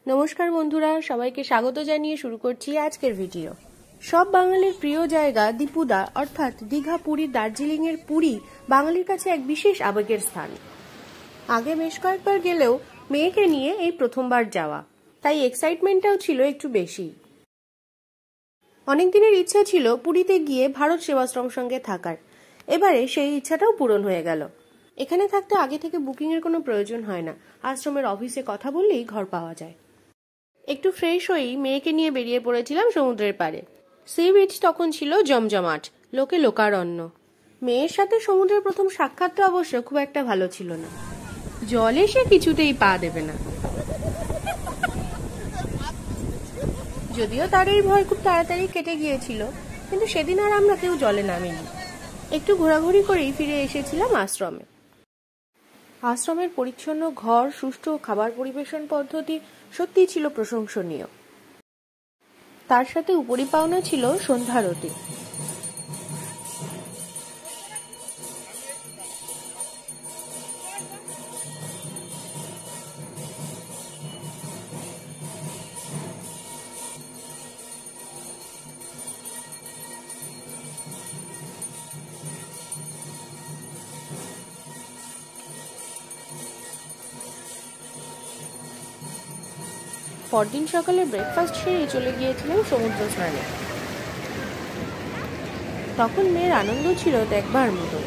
নমস্কার বন্ধুরা, সবাইকে স্বাগত জানিয়ে শুরু করছি আজকের ভিডিও। সব বাঙালির প্রিয় জায়গা দীপুদা অর্থাৎ দীঘা, পুরী, দার্জিলিং এর পুরী বাঙালির কাছে এক বিশেষ আবেগের স্থান। আগে বেশ কয়েকবার গেলেও মেয়েকে নিয়ে এই প্রথমবার যাওয়া, তাই এক্সাইটমেন্টটাও ছিল একটু বেশি। অনেকদিনের ইচ্ছা ছিল পুরীতে গিয়ে ভারত সেবাশ্রম সঙ্গে থাকার, এবারে সেই ইচ্ছাটাও পূরণ হয়ে গেল। এখানে থাকতে আগে থেকে বুকিং এর কোনো প্রয়োজন হয় না, আশ্রমের অফিসে কথা বললেই ঘর পাওয়া যায়। একটু ফ্রেশ হয়েই মেয়েকে নিয়ে বেরিয়ে পড়েছিলাম সমুদ্রের পাড়ে। সি বিচ তখন ছিল জমজমাট, লোকে লোকারণ্য। মেয়ের সাথে সমুদ্রের প্রথম সাক্ষাৎটা অবশ্য খুব একটা ভালো ছিল না, জলে সে কিছুতেই পা দেবে না। যদিও তার এই ভয় খুব তাড়াতাড়ি কেটে গিয়েছিল, কিন্তু সেদিন আর আমরা কেউ জলে নামিনি। একটু ঘোরাঘুরি করেই ফিরে এসেছিলাম আশ্রমে। আশ্রমের পরিচ্ছন্ন ঘর, সুষ্ঠু খাবার পরিবেশন পদ্ধতি সত্যিই ছিল প্রশংসনীয়। তার সাথে উপরি পাওনা ছিল সন্ধ্যারতি। পরদিন সকালে ব্রেকফাস্ট সেরে চলে গিয়েছিলাম সমুদ্র স্নানে। তখন মেয়ের আনন্দ ছিল দেখবার মতো।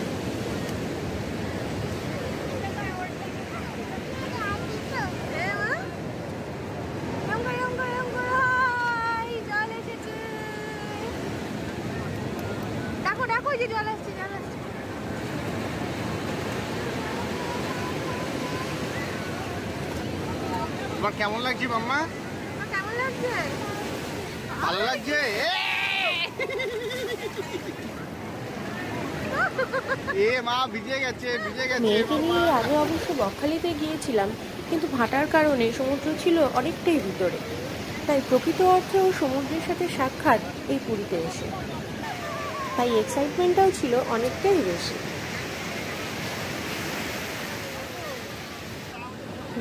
তোমার কেমন লাগছে মাম্মা? কেমন লাগছে? ভালো লাগছে। এ মা ভিজে গেছে, ভিজে গেছে। মেয়েকে নিয়ে আগে অবশ্য বকখালিতে গিয়েছিলাম, কিন্তু ভাটার কারণে সমুদ্র ছিল অনেকটাই ভিতরে, তাই প্রকৃত অর্থে ও সমুদ্রের সাথে সাক্ষাৎ এই পুরীতে এসে, তাই এক্সাইটমেন্টটাও ছিল অনেকটাই বেশি।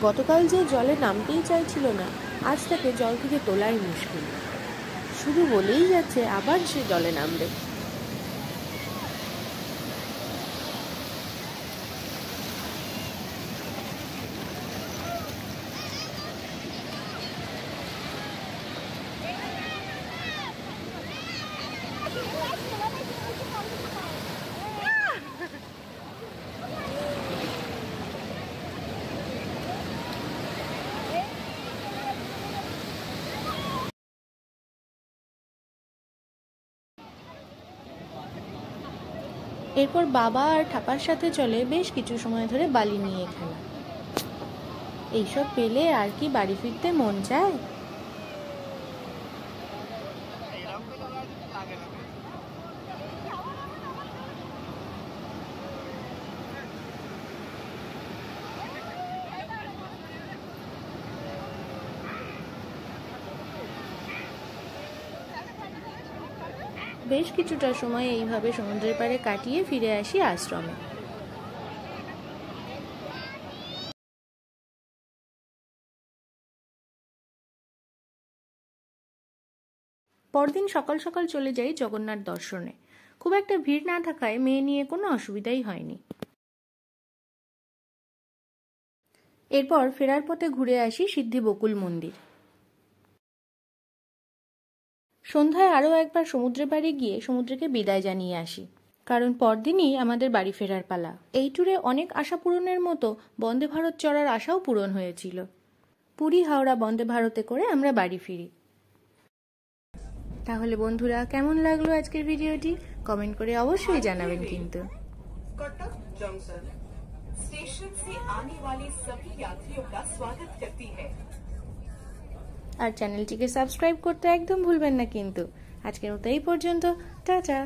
গতকাল যে জলে নামতেই চাইছিল না, আজ তাকে জল থেকে তোলাই মুশকিল। শুধু বলেই যাচ্ছে আবার সে জলে নামবে। এরপর বাবা আর ঠাপার সাথে চলে বেশ কিছু সময় ধরে বালি নিয়ে খেলা। এইসব পেলে আর কি বাড়ি ফিরতে মন চায়? বেশ কিছুটা সময় এইভাবে সমুদ্রের পাড়ে কাটিয়ে ফিরে আসি আশ্রমে। পরদিন সকাল সকাল চলে যাই জগন্নাথ দর্শনে। খুব একটা ভিড় না থাকায় মেয়ে নিয়ে কোনো অসুবিধাই হয়নি। এরপর ফেরার পথে ঘুরে আসি সিদ্ধি বকুল মন্দির। সন্ধ্যায় আরও একবার সমুদ্রের পাড়ে গিয়ে সমুদ্রকে বিদায় জানিয়ে আসি, কারণ পরদিনই আমাদের বাড়ি ফেরার পালা। এই ট্যুরে অনেক আশা পূরণের মতো বন্দে ভারত চড়ার আশাও পূরণ হয়েছিল। পুরী হাওড়া বন্দে ভারতে করে আমরা বাড়ি ফিরি। তাহলে বন্ধুরা, কেমন লাগলো আজকের ভিডিওটি? কমেন্ট করে অবশ্যই জানাবেন কিন্তু। कटक जंक्शन स्टेशन से आने वाले सभी यात्रियों का स्वागत करती है। আর চ্যানেলটিকে সাবস্ক্রাইব করতে একদম ভুলবেন না কিন্তু। আজকের মতো এই পর্যন্ত, টাটা।